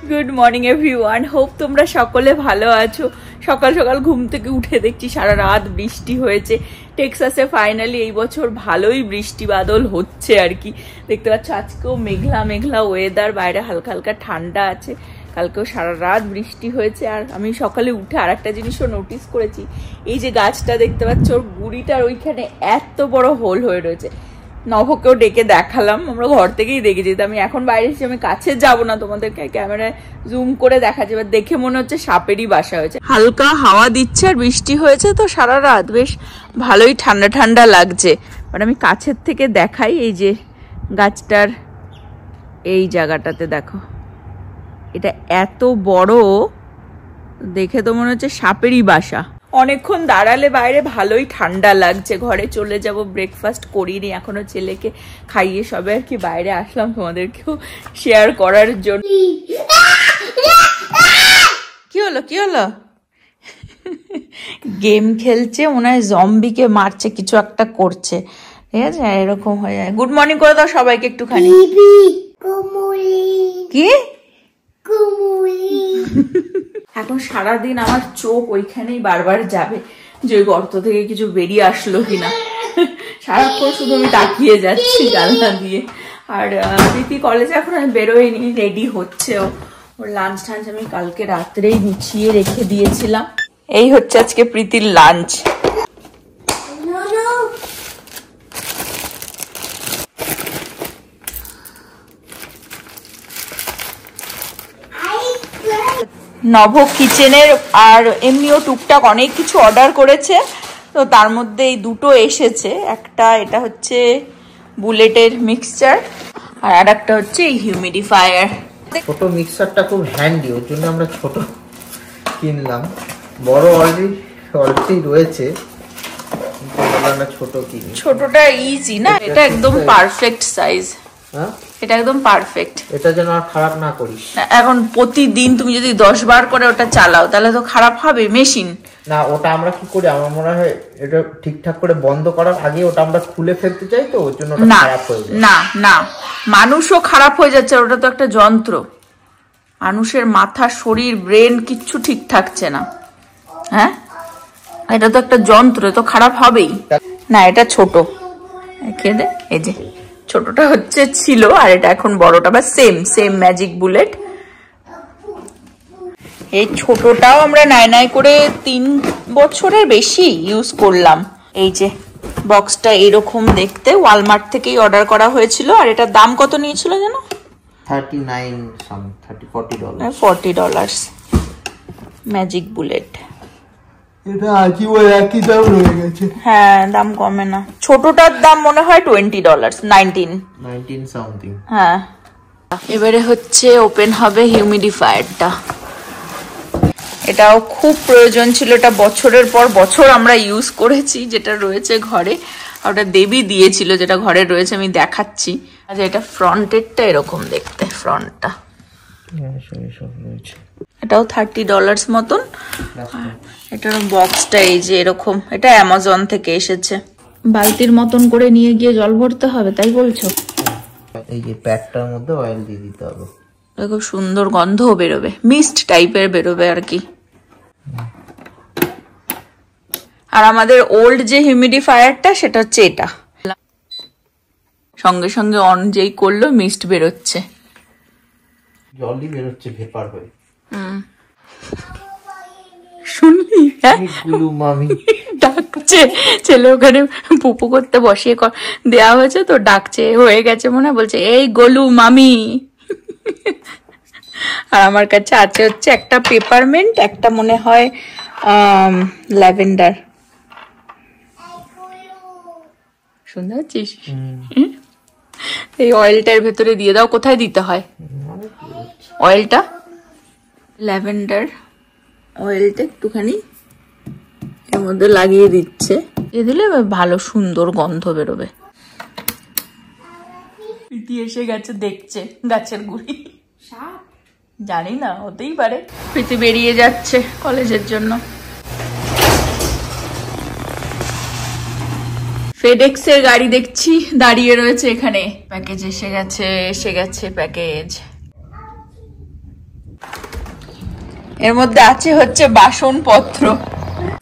Good morning everyone, hope তোমরা সকলে ভালো আছো। সকাল সকাল ঘুম থেকে উঠে দেখছি সারা রাত বৃষ্টি হয়েছে। টেক্সাসে ফাইনালি এই বছর ভালোই বৃষ্টি বাদল হচ্ছে আর কি। দেখতে পাচ্ছ আজকেও মেঘলা মেঘলা ওয়েদার, বাইরে হালকা হালকা ঠান্ডা আছে। কালকেও সারা রাত বৃষ্টি হয়েছে। আর আমি সকালে উঠে আর একটা জিনিসও নোটিস করেছি, এই যে গাছটা দেখতে পাচ্ছ ওর গুড়িটার ওইখানে এত বড় হোল হয়ে রয়েছে। নভকেও ডেকে দেখালাম, আমরা ঘর থেকেই দেখেছি। তো আমি এখন বাইরে এসেছি, আমি কাছে যাবো না, তোমাদেরকে ক্যামেরায় জুম করে দেখাচ্ছি। এবার দেখে মনে হচ্ছে সাপেরই বাসা হয়েছে। হালকা হাওয়া দিচ্ছে আর বৃষ্টি হয়েছে তো সারা রাত বেশ ভালোই ঠান্ডা ঠান্ডা লাগছে। বাট আমি কাছের থেকে দেখাই, এই যে গাছটার এই জায়গাটাতে দেখো, এটা এত বড়, দেখে তো মনে হচ্ছে সাপেরই বাসা। অনেকক্ষণ দাঁড়ালে বাইরে ভালোই ঠান্ডা লাগছে। ঘরে চলে যাব, ব্রেকফাস্ট করিনি এখনো, ছেলেকে খাইয়ে সবে আর কি বাইরে আসলাম তোমাদেরকেও শেয়ার করার জন্য। কি হলো কি হলো? গেম খেলছে, মনে হয় জম্বিকে মারছে, কিছু একটা করছে, ঠিক আছে? এরকম হয়ে যায়। গুড মর্নিং করে দাও সবাইকে একটুখানি। কি এখন সারাদিন আমার চোখ ওইখানেই বারবার যাবে যে ওই গর্ত থেকে কিছু বেরিয়ে আসলো কিনা। সারাক্ষণ শুধু আমি তাকিয়ে যাচ্ছি জানলা দিয়ে। আর প্রীতি কলেজে এখন আমি বেরোয়নি, রেডি হচ্ছে ওর লাঞ্চ টাঞ্চ আমি কালকে রাত্রেই গুছিয়ে রেখে দিয়েছিলাম। এই হচ্ছে আজকে প্রীতির লাঞ্চ। নভ কিচেনের আর এমনিও টুকটাক অনেক কিছু অর্ডার করেছে, তো তার মধ্যে এই দুটো এসেছে। একটা এটা হচ্ছে বুলেটের মিক্সচার, আর আরেকটা হচ্ছে এই হিউমিডিফায়ার। ছোট মিক্সারটা খুব হ্যান্ডি, ওর জন্য আমরা ছোট কিনলাম। বড় অলরেডি রয়েছে, ছোট কিনি। ছোটটা ইজি না, এটা একদম পারফেক্ট সাইজ। হ্যাঁ, এটা একদম পারফেক্ট। এটা যেন আর খারাপ না করিস। এখন প্রতিদিন তুমি যদি 10 বার করে ওটা চালাও তাহলে তো খারাপ হবে মেশিন। না, ওটা আমরা কি করি, আমার মনে হয় এটা ঠিকঠাক করে বন্ধ করার আগে ওটা আমরা খুলে ফেলতে চাই, তো ওর জন্য ওটা খারাপ হয়ে যায়। না না, মানুষও খারাপ হয়ে যাচ্ছে, ওটা তো একটা যন্ত্র। মানুষের মাথা, শরীর, ব্রেন কিচ্ছু ঠিক থাকছে না। হ্যাঁ, এটা তো একটা যন্ত্র, তো খারাপ হবেই না। এটা ছোট, খেয়ে এই যে ছোটটা হচ্ছে ছিল, আর এটা এখন বড়টা, বা সেম সেম ম্যাজিক বুলেট। এই ছোটটাও আমরা নাই করে 3 বছরের বেশি ইউজ করলাম। এই যে বক্সটা এরকম দেখতে, ওয়ালমার্ট থেকেই অর্ডার করা হয়েছিল। আর এটার দাম কত নিয়েছিল জানো? $40 ম্যাজিক বুলেট। এটা আজই ওই একই দাম রয়ে গেছে। হ্যাঁ, দাম কমে না। ছোটটার দাম মনে হয় $20, 19 সামথিং। হ্যাঁ, এবারে হচ্ছে ওপেন হবে হিউমিডিফায়ারটা। এটাও খুব প্রয়োজন ছিল, এটা বছরের পর বছর আমরা ইউজ করেছি, যেটা রয়েছে ঘরে। আর ওটা দেবী দিয়েছিল, যেটা ঘরে রয়েছে, আমি দেখাচ্ছি। আচ্ছা, এটা ফ্রন্টেরটা এরকম দেখতে, ফ্রন্টটা এটাও $30 মতন। এটার বক্সটা এই যে এরকম, এটা অ্যামাজন থেকে এসেছে। বালতির মতন করে নিয়ে গিয়ে জল ভরতে হবে, তাই বলছো? এই যে প্যাকটার মধ্যে অয়েল দিয়ে দিতে হবে, খুব সুন্দর গন্ধও বেরোবে, মিস্ট টাইপের বেরোবে আর কি। আর আমাদের ওল্ড যে হিউমিডিফায়ারটা সেটা হচ্ছে এটা, সঙ্গে সঙ্গে অন যেই করলো মিস্ট বেরোচ্ছে, জলই বেরোচ্ছে ভেপার হয়ে। শুনলি? মামি ডাকছে, ছেলে ওখানে পুপু করতে বসিয়ে দেওয়া হয়েছে তো, ডাকছে, হয়ে গেছে মনে হয়, বলছে এই গোলু মামি। আর আমার কাছে আছে হচ্ছে একটা পেপারমেন্ট, একটা মনে হয় ল্যাভেন্ডার। শুনতে পাচ্ছিস? এই অয়েলটার ভেতরে দিয়ে দাও। কোথায় দিতে হয় অয়েলটা? ল্যাভেন্ডার অয়েলটা একটুখানি এর মধ্যে লাগিয়ে দিচ্ছে, দিয়ে দিলে ভালো সুন্দর গন্ধ বেরোবে। প্রীতি এসে গেছে, দেখছে গাছের গুড়ি। জানি না, হতেই পারে। প্রীতি বেরিয়ে যাচ্ছে কলেজের জন্য। ফেডেক্স এর গাড়ি দেখছি দাঁড়িয়ে রয়েছে এখানে। প্যাকেজ এসে গেছে প্যাকেজ। এর মধ্যে আছে হচ্ছে বাসনপত্র।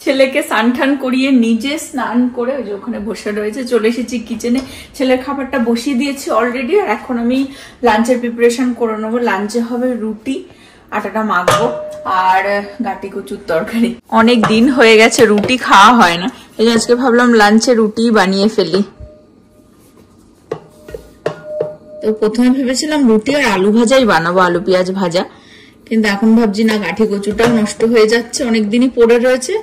ছেলেকে স্নান করিয়ে নিজে স্নান করে ওই যে ওখানে বসে রয়েছে, চলে এসেছি কিচেনে। ছেলের খাবারটা বসিয়ে দিয়েছি অলরেডি, আর এখন আমি লাঞ্চের প্রিপারেশন করে নেবো। লাঞ্চে হবে রুটি, আটাটা মাখবো, আর গাটি কচুর তরকারি। অনেক দিন হয়ে গেছে রুটি খাওয়া হয় না, এই আজকে ভাবলাম লাঞ্চে রুটি বানিয়ে ফেলি। তো প্রথমে ভেবেছিলাম রুটি আর আলু ভাজাই বানাবো, আলু পেঁয়াজ ভাজা, কিন্তু এখন ভাবছি না, গাঠি কচুটাও নষ্ট হয়ে যাচ্ছে, অনেকদিনই পড়ে রয়েছে।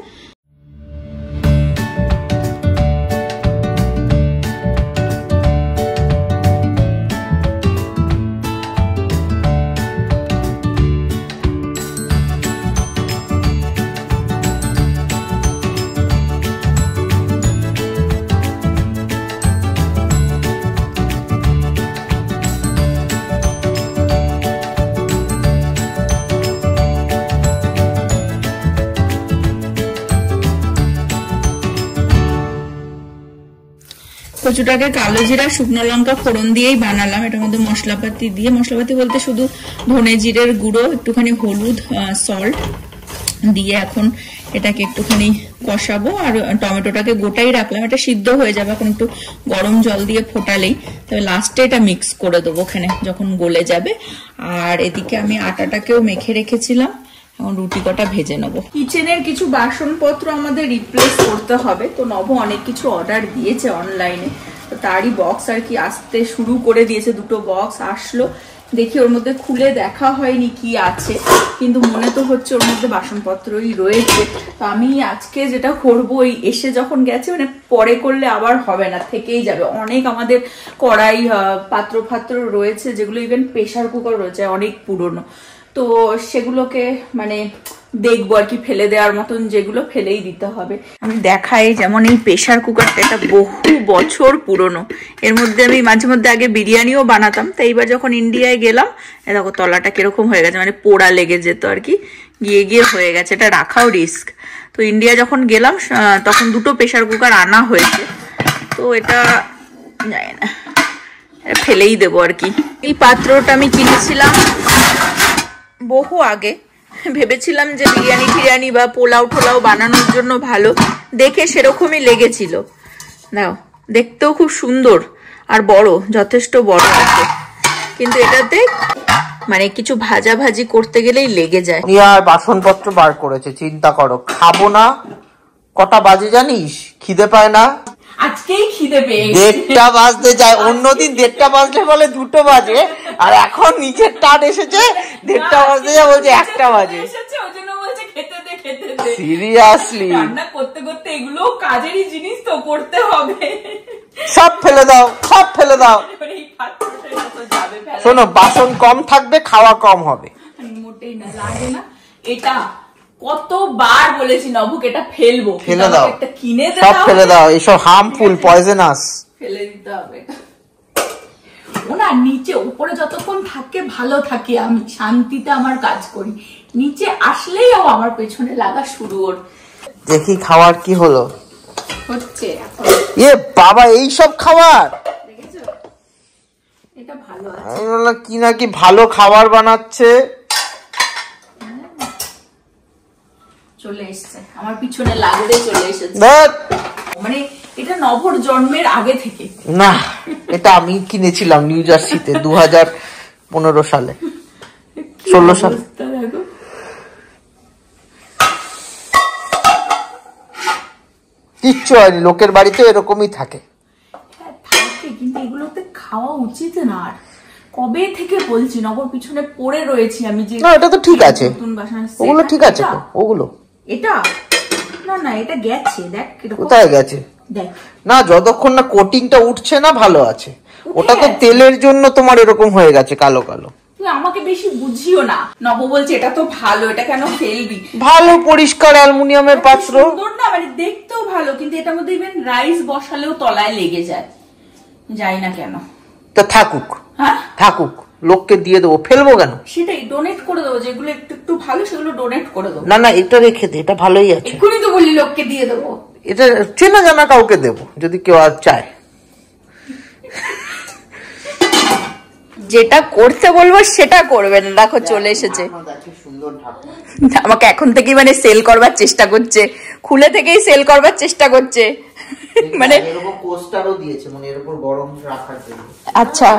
কচুটাকে কালো জিরা শুকনো লঙ্কা ফোড়ন দিয়েই বানালাম। এটার মধ্যে মশলাপাতি দিয়ে, মশলাপাতি বলতে শুধু ধনে জিরের গুঁড়ো, একটুখানি হলুদ, সল্ট দিয়ে এখন এটাকে একটুখানি কষাবো। আর টমেটোটাকে গোটাই রাখলাম, এটা সিদ্ধ হয়ে যাবে, এখন একটু গরম জল দিয়ে ফোটালেই, তবে লাস্টে এটা মিক্স করে দেবো ওখানে যখন গলে যাবে। আর এদিকে আমি আটাটাকেও মেখে রেখেছিলাম, এখন রুটি কটা ভেজে নেবো। কিচেনের কিছু বাসনপত্র আমাদের রিপ্লেস করতে হবে, তো নব অনেক কিছু অর্ডার দিয়েছে অনলাইনে, তো তারই বক্স আর কি আসতে শুরু করে দিয়েছে। 2টো বক্স আসলো, দেখি ওর মধ্যে খুলে দেখা হয়নি কি আছে, কিন্তু মনে তো হচ্ছে ওর মধ্যে বাসনপত্রই রয়েছে। তো আমি আজকে যেটা করবো, ওই এসে যখন গেছে, মানে পরে করলে আবার হবে না, থেকেই যাবে। অনেক আমাদের কড়াই পাত্র রয়েছে, যেগুলো ইভেন প্রেসার কুকার রয়েছে অনেক পুরনো, তো সেগুলোকে মানে দেখবো আর কি, ফেলে দেওয়ার মতন যেগুলো ফেলেই দিতে হবে। আমি দেখাই, যেমন এই প্রেসার কুকারটা, এটা বহু বছর পুরনো। এর মধ্যে আমি মাঝে মধ্যে আগে বিরিয়ানিও বানাতাম, তাই এবার যখন ইন্ডিয়ায় গেলাম, দেখো তলাটা কিরকম হয়ে গেছে, মানে পোড়া লেগে যেত আর কি, গিয়ে হয়ে গেছে। এটা রাখাও রিস্ক। তো ইন্ডিয়া যখন গেলাম তখন 2টো প্রেসার কুকার আনা হয়েছে, তো এটা জানি না, ফেলেই দেবো আর কি। এই পাত্রটা আমি কিনেছিলাম বহু আগে, ভেবেছিলাম যে বিরিয়ানি বা পোলাও টোলাও বানানোর জন্য ভালো, দেখে সেরকমই লেগেছিল। দাও, দেখতেও খুব সুন্দর আর বড়, যথেষ্ট বড় আছে, কিন্তু এটাতে মানে কিছু ভাজাভাজি করতে গেলেই লেগে যায়। আর বাসনপত্র বার করেছে, চিন্তা করো, খাবো না। কটা বাজে জানিস? খিদে পায় না, আজকেই খিদে পেয়ে 1:30 বাজতে যায়, অন্যদিন 1:30 বাজলে বলে 2টো বাজে, আর এখন নিচের টান এসেছে 1:30 বাজতে যায় বলছে 1টা বাজে। সিরিয়াসলি রান্না করতে করতে এগুলো কাজেরই জিনিস, তো করতে হবে। সব ফেলে দাও, সব ফেলে দাও। শোনো, বাসন কম থাকবে, খাওয়া কম হবে। মোটেই না, লাগে না। এটা কতবার বলেছি নবুকে এটা ফেলবো, ফেলে দাও, একটা কিনে সব ফেলে দাও, এসব হার্মফুল, পয়জনাস, ফেলে দিতে হবে। ওনা নিচে, উপরে যতক্ষণ থাকে ভালো থাকে, আমি শান্তিতে আমার কাজ করি, নিচে আসলেই ও আমার পেছনে লাগা শুরু ওর। দেখি খাওয়ার কি হলো হচ্ছে এখন। এ বাবা, এই সব খাবার দেখেছো, এটা ভালো আছে। আমি বললাম কি নাকি ভালো খাবার বানাচ্ছে। চলে এসছে আমার পিছনে লাগতে, চলে এসেছে। মানে এটা নভর জন্মের আগে থেকে না, এটা আমি কিনেছিলাম নিউ জার্সিতে 2015 সালে, 16 সালে। কিচ্ছু হয়নি, লোকের বাড়িতে এরকমই থাকে। কিন্তু এগুলোতে খাওয়া উচিত না। আর কবে থেকে বলছি, নবর পিছনে পড়ে রয়েছি আমি, যে না এটা তো ঠিক আছে, ওগুলো ঠিক আছে তো, ওগুলো এটা না না, এটা গেছে, দেখ কোথায় গেছে, দেখ না যতক্ষণ না কোটিংটা উঠছে না ভালো আছে। ওটা তো তেলের জন্য তোমার এরকম হয়ে গেছে কালো কালো। তুই আমাকে বেশি বুঝিও না। নব বলছে এটা তো ভালো, এটা কেন ফেলবি? ভালো পরিষ্কার অ্যালুমিনিয়ামের পাত্র, সুন্দর না, মানে দেখতেও ভালো, কিন্তু এটার মধ্যে ইভেন রাইস বসালেও তলায় লেগে যায়, যাই না কেন। তা থাকুক, হ্যাঁ থাকুক, লোককে দিয়ে দেবো, ফেলবো কেন? সেটাই, ডোনেট করে দেবো, যেগুলো একটু একটু ভালো সেগুলো ডোনেট করে দেবো। না না, এটা রেখে দে, এটা ভালোই আছে। এক্ষুনি তো বললি লোককে দিয়ে দেবো, এটা চেনা জানা কাউকে দেবো যদি কেউ আর চায়। যেটা করতে বলবো সেটা করবেন। দেখো চলে এসেছে, আমাকে এখন থেকেই মানে সেল করবার চেষ্টা করছে, খুলে থেকেই সেল করবার চেষ্টা করছে, মানে এরকম কোস্টারও দিয়েছে, মানে এর উপর গরম রাখার জন্য। আচ্ছা,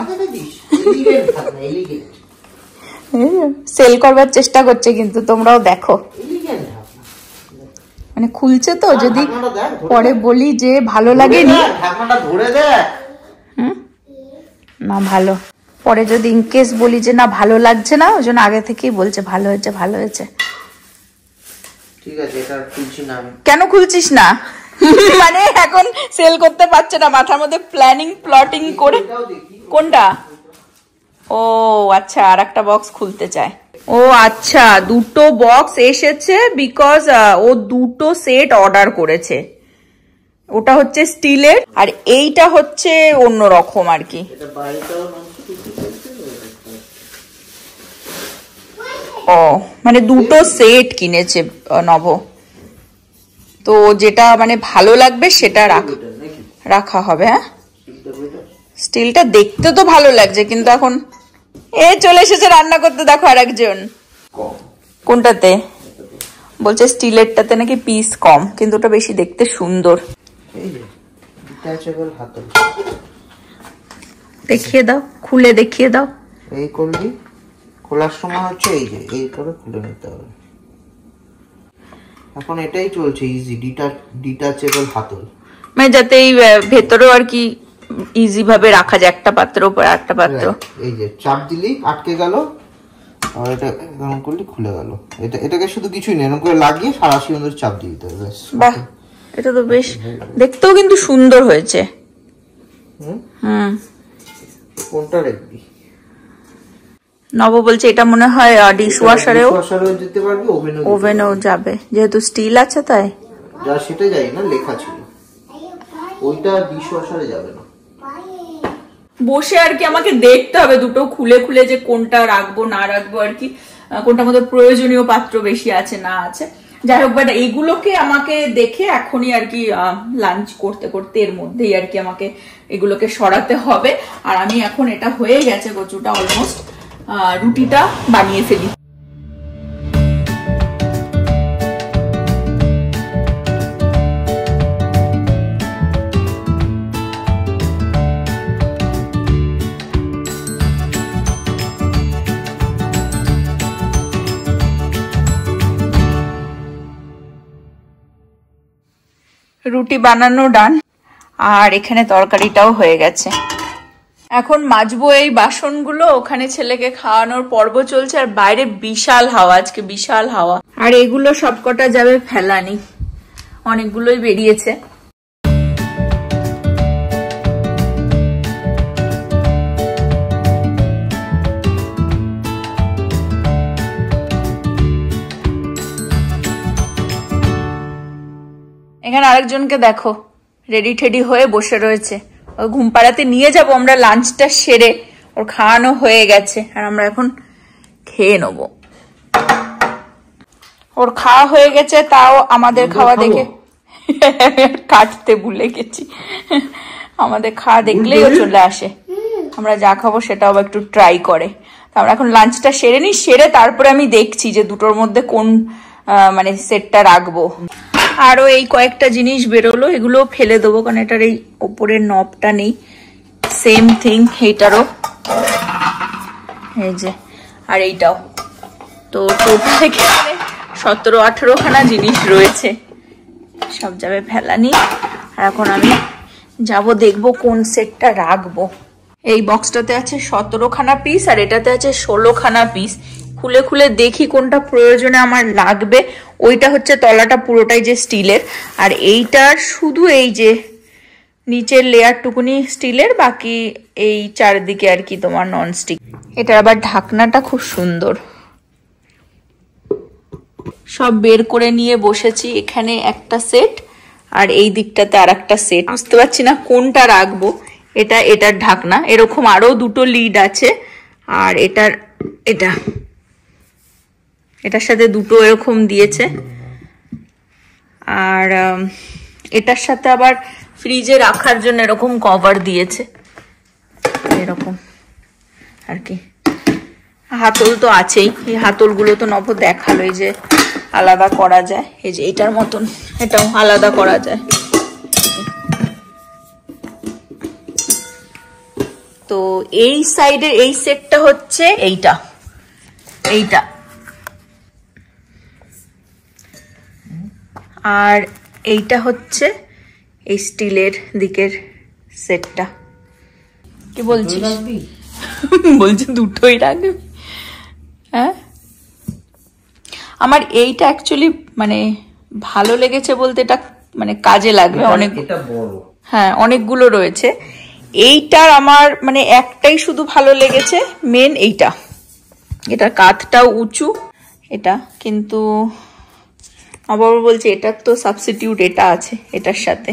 সেল করবার চেষ্টা করছে, কিন্তু তোমরাও দেখো মানে খুলছে তো, যদি পরে বলি যে ভালো লাগেনি না, ভালো পরে যদি ইনকেস বলি যে না ভালো লাগছে না, ওই জন্য আগে থেকেই বলছে ভালো হয়েছে ভালো হয়েছে। ঠিক আছে, এটা খুলছি না আমি। কেন খুলছিস না? মানে এখন সেল করতে পারছে না, মাথার মধ্যে প্লটিং করে। কোনটা? ও আচ্ছা, আর একটা বক্স খুলতে চায়। ও আচ্ছা, দুটো বক্স এসেছে বিকজ ও দুটো সেট অর্ডার করেছে। ওটা হচ্ছে স্টিলের আর এইটা হচ্ছে অন্যরকম আর কি। ও মানে দুটো সেট কিনেছে নব, তো যেটা মানে ভালো লাগবে সেটা রাখা হবে। হ্যাঁ, স্টিলটা দেখতে তো ভালো লাগছে, কিন্তু এখন এ চলে এসেছে রান্না করতে। দেখো আর একজন। কোনটাতে? বলছে স্টিলেরটাতে নাকি পিস কম, কিন্তু ওটা বেশি দেখতে সুন্দর। দেখিয়ে দাও, খুলে দেখিয়ে দাও। এই করলি, খোলার সময় হচ্ছে এই যে এই করে খুলে নিতে হবে। এখন এটাই চলছে ইজি ডিটাচেবল হাতল, মানে যাতে এই ভেতরেও আর কি ইজি ভাবে রাখা যায়, একটা পাত্রের উপর একটা পাত্র। এই যে চাপ দিলি আটকে গেল, আর এটা এরকম করলে খুলে গেল। এটাকে শুধু কিছুই নেই, এরকম করে লাগিয়ে সারাশি সুন্দর চাপ দিয়ে দিতে হবে। বাহ, এটা তো বেশ দেখতেও কিন্তু সুন্দর হয়েছে। হুম, কোনটা রাখবি? নব বলছে এটা মনে হয় ডিশওয়াশারেও দিতে পারবি, ওভেনেও যাবে, যেহেতু স্টিল আছে তাই। যা সেটা যাই না, লেখা ছিল ওইটা ডিশওয়াশারে যাবে না। বসে আর কি আমাকে দেখতে হবে দুটো খুলে খুলে যে কোনটা রাখবো না রাখবো আর কি, কোনটার মধ্যে প্রয়োজনীয় পাত্র বেশি আছে না আছে। যাই হোক, বাট এগুলোকে আমাকে দেখে এখনই আর কি লাঞ্চ করতে করতে এর মধ্যেই আর কি আমাকে এগুলোকে সরাতে হবে। আর আমি এখন এটা হয়ে গেছে কচুটা অলমোস্ট, রুটিটা বানিয়ে ফেলি। রুটি বানানো ডান, আর এখানে তরকারিটাও হয়ে গেছে। এখন মাজবো এই বাসনগুলো, ওখানে ছেলেকে খাওয়ানোর পর্ব চলছে, আর বাইরে বিশাল হাওয়া, আজকে বিশাল হাওয়া। আর এগুলো সবকটা যাবে ফেলানি, অনেকগুলোই বেরিয়েছে। এখানে আরেকজনকে দেখো রেডি টেডি হয়ে বসে রয়েছে, ওই ঘুম পাড়াতে নিয়ে যাবো আমরা লাঞ্চটা সেরে, ওর খাওয়ানো হয়ে গেছে আর আমরা এখন খেয়ে নেবো। ওর খাওয়া হয়ে গেছে, তাও আমাদের খাওয়া দেখে কাটতে ভুলে গেছি, আমাদের খাওয়া দেখলেই ও চলে আসে, আমরা যা খাবো সেটাও একটু ট্রাই করে। আমরা এখন লাঞ্চটা সেরে নিই, সেরে তারপরে আমি দেখছি যে দুটোর মধ্যে কোন মানে সেটটা রাখবো। আরো এই কয়েকটা জিনিস বেরোলো, এগুলো ফেলে দেবো কারণ এটার এই ওপরের নবটা নেই। সেম থিং এইটারও, এই যে, আর এইটাও। তো টোটো থেকে 17-18 খানা জিনিস রয়েছে, সব যাবে ফেলানি। আর এখন আমি যাব দেখবো কোন সেটটা রাখবো। এই বক্সটাতে আছে 17 খানা পিস আর এটাতে আছে 16 খানা পিস। খুলে খুলে দেখি কোনটা প্রয়োজনে আমার লাগবে। ওইটা হচ্ছে তলাটা পুরোটাই যে স্টিলের, আর এইটার শুধু এই যে নিচের লেয়ার টুকুনি স্টিলের, বাকি এই চারদিকে আর কি তোমার নন স্টিক। এটার আবার ঢাকনাটা খুব সুন্দর। সব বের করে নিয়ে বসেছি, এখানে একটা সেট আর এই দিকটাতে আর একটা সেট। বুঝতে পারছি না কোনটা রাখবো। এটার ঢাকনা, এরকম আরো দুটো লিড আছে, আর এটার সাথে দুটো এরকম দিয়েছে, আর এটার সাথে আবার ফ্রিজে রাখার জন্য এরকম কভার দিয়েছে এরকম। আর কি। হাতল তো আছেই, এই হাতলগুলো তো নব দেখালো, এই যে আলাদা করা যায়, এই যে এটার মতন এটাও আলাদা করা যায়। তো এই সাইডের এই সেটটা হচ্ছে এইটা, আর এইটা হচ্ছে এই স্টিলের দিকের সেটটা। কি বলছিস? বলছি দুটোই রাখবি। হ্যাঁ, আমার এইটা অ্যাকচুয়ালি মানে ভালো লেগেছে বলতে, এটা মানে কাজে লাগবে অনেক। এটা বড়, হ্যাঁ অনেকগুলো রয়েছে। এইটার আমার মানে একটাই শুধু ভালো লেগেছে, মেন এইটা, এটার কাঁধটাও উঁচু এটা, কিন্তু আবার বলছে এটার তো সাবস্টিটিউট এটা আছে এটার সাথে,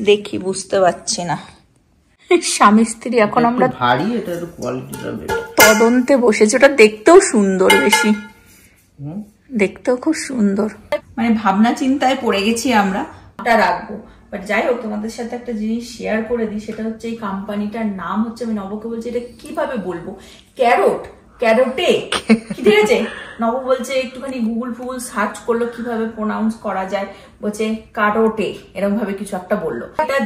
দেখি বুঝতে পারছি না। স্বামী স্ত্রী এখন আমরা ভারী, এটা একটু কোয়ালিটিটা বেটার, তদন্তে বসেছে। ওটা দেখতেও সুন্দর, বেশি দেখতেও খুব সুন্দর, মানে ভাবনা চিন্তায় পড়ে গেছি আমরা ওটা রাখবো। বাট যাই হোক, তোমাদের সাথে একটা জিনিস শেয়ার করে দিই, সেটা হচ্ছে এই কোম্পানিটার নাম হচ্ছে, আমি নবকে বলছি এটা কিভাবে বলবো, ক্যারোটে, ঠিক আছে? নব বলছে একটুখানি গুগল ফুগল সার্চ করলো কিভাবে প্রোনাউন্স করা যায়, বলছে কারোটে, এরকম ভাবে কিছু একটা বললো। এটা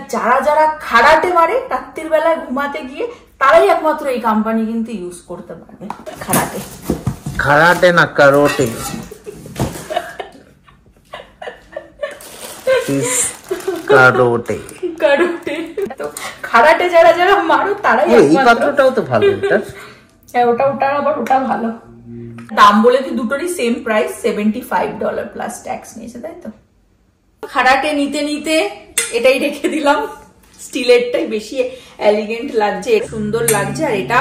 যারা খাড়াটে মারে রাত্রির বেলায় ঘুমাতে গিয়ে, তারাই একমাত্র এই কোম্পানি কিন্তু ইউজ করতে পারবে। খারাটে না কারোটে, তো খাড়াটে যারা মারো তারাই। এই পাত্রটাও তো ভালো, এটা হ্যাঁ ওটা আবার ওটা ভালো। দাম বলে কি দুটোরই সেম প্রাইস, $75 প্লাস ট্যাক্স নিয়েছে, তাই তো? খাড়াটে নিতে এটাই রেখে দিলাম, স্টিলেরটাই বেশি এলিগেন্ট লাগছে, সুন্দর লাগছে। আর এটা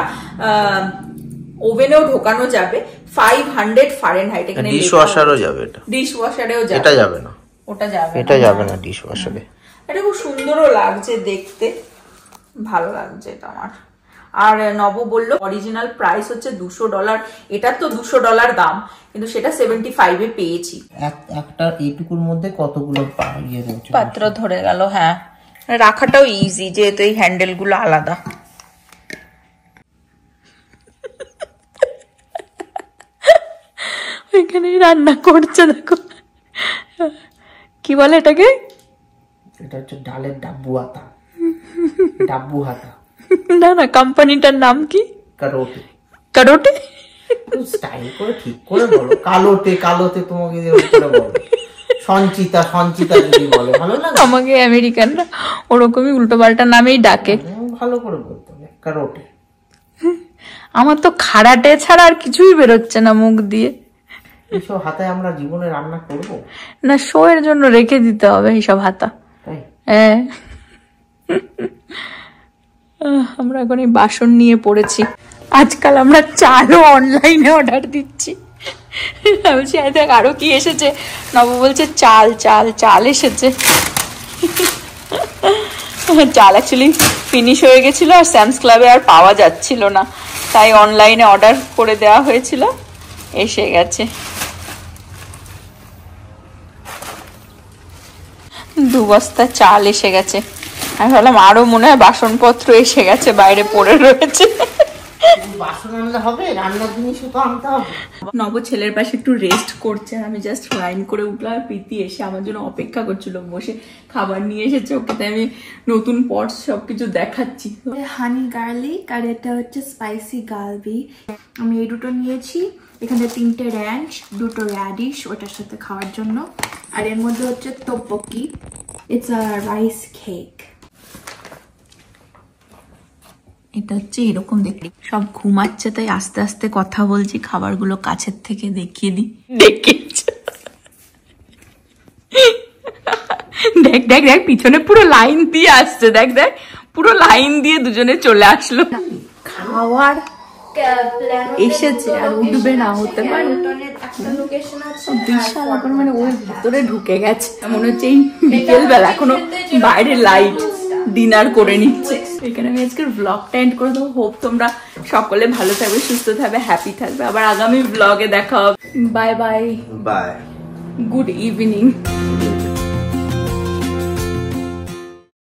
ওভেনেও ঢোকানো যাবে, 500 ফারেনহাইট। এখানে ডিশ ওয়াশারও যাবে, এটা ডিশ ওয়াশারেও যাবে, এটা যাবে না, ওটা যাবে, এটা যাবে না ডিশ ওয়াশারে। এটা খুব সুন্দরও লাগছে দেখতে, ভালো লাগছে এটা আমার। আর নব বললো অরিজিনাল প্রাইস হচ্ছে $200, এটা তো $200 দাম, কিন্তু সেটা 75-এ পেয়েছি। একটা এইটুকুর মধ্যে কতগুলো পাত্র ধরে গেল। হ্যাঁ, রাখাটাও ইজি যেহেতু এই হ্যান্ডেল গুলো আলাদা। এখানে রান্না করছে দেখো, কি বলে এটাকে? এটা হচ্ছে ডালের ডাব্বু হাতা, ডাব্বু হাতা। না কোম্পানিটার নাম কি? কারোটে। স্টাইল করে ঠিক করে বলো, কালোতে তোমাকে বলো, সঞ্চিতা যদি বলে ভালো লাগে। আমাকে আমেরিকানরা ওরকমই উল্টো পাল্টা নামেই ডাকে, ভালো করে বলতে হবে কারোটে। আমার তো খাড়াটে ছাড়া আর কিছুই বেরোচ্ছে না মুখ দিয়ে। এইসব হাতায় আমরা জীবনে রান্না করব না, শো এর জন্য রেখে দিতে হবে এইসব হাতা। হ্যাঁ, আমরা এখন এই বাসন নিয়ে পড়েছি। আজকাল আমরা চালও অনলাইনে অর্ডার দিচ্ছি। বলছি দেখ আরো কি এসেছে, নব বলছে চাল এসেছে। চাল অ্যাকচুয়ালি ফিনিশ হয়ে গেছিল, আর স্যামস ক্লাবে আর পাওয়া যাচ্ছিল না, তাই অনলাইনে অর্ডার করে দেওয়া হয়েছিল, এসে গেছে। 2 বস্তা চাল এসে গেছে। আমি ভাবলাম আরো মনে হয় বাসনপত্র এসে গেছে, বাইরে পড়ে রয়েছে। বাসন আনলে হবে, রান্নার জিনিসও তো আনতে হবে। নব ছেলের পাশে একটু রেস্ট করছে, আমি জাস্ট লাইন করে উঠলাম, আর প্রীতি এসে আমার জন্য অপেক্ষা করছিল, বসে খাবার নিয়ে এসেছে ওকে, তাই আমি নতুন পটস সবকিছু দেখাচ্ছি। হানি গার্লিক, আর এটা হচ্ছে স্পাইসি গালবি। আমি এই দুটো নিয়েছি, এখানে 3টে র্যাঞ্চ, 2টো র্যাডিশ ওটার সাথে খাওয়ার জন্য, আর এর মধ্যে হচ্ছে তোপকি, ইটস আ রাইস কেক। এটা হচ্ছে এরকম দেখি, সব ঘুমাচ্ছে তাই আস্তে আস্তে কথা বলছি, খাবারগুলো কাছের থেকে দেখিয়ে দিই। দেখ পিছনে পুরো লাইন দিয়ে আসছে, দেখ পুরো লাইন দিয়ে দুজনে চলে আসলো। খাওয়ার এসেছে আর উঠবে না, হতে পারে বিশাল, এখন মানে ওর ভিতরে ঢুকে গেছে, মনে হচ্ছে এই বিকেল বেলা এখনো বাইরে লাইট, ডিনার করে নিচ্ছে। এখানে আমি আজকের ব্লগটা এন্ড করে দেবো। হোপ তোমরা সকলে ভালো থাকবে, সুস্থ থাকবে, হ্যাপি থাকবে। আবার আগামী ব্লগে দেখা হবে। Bye bye, bye, good evening.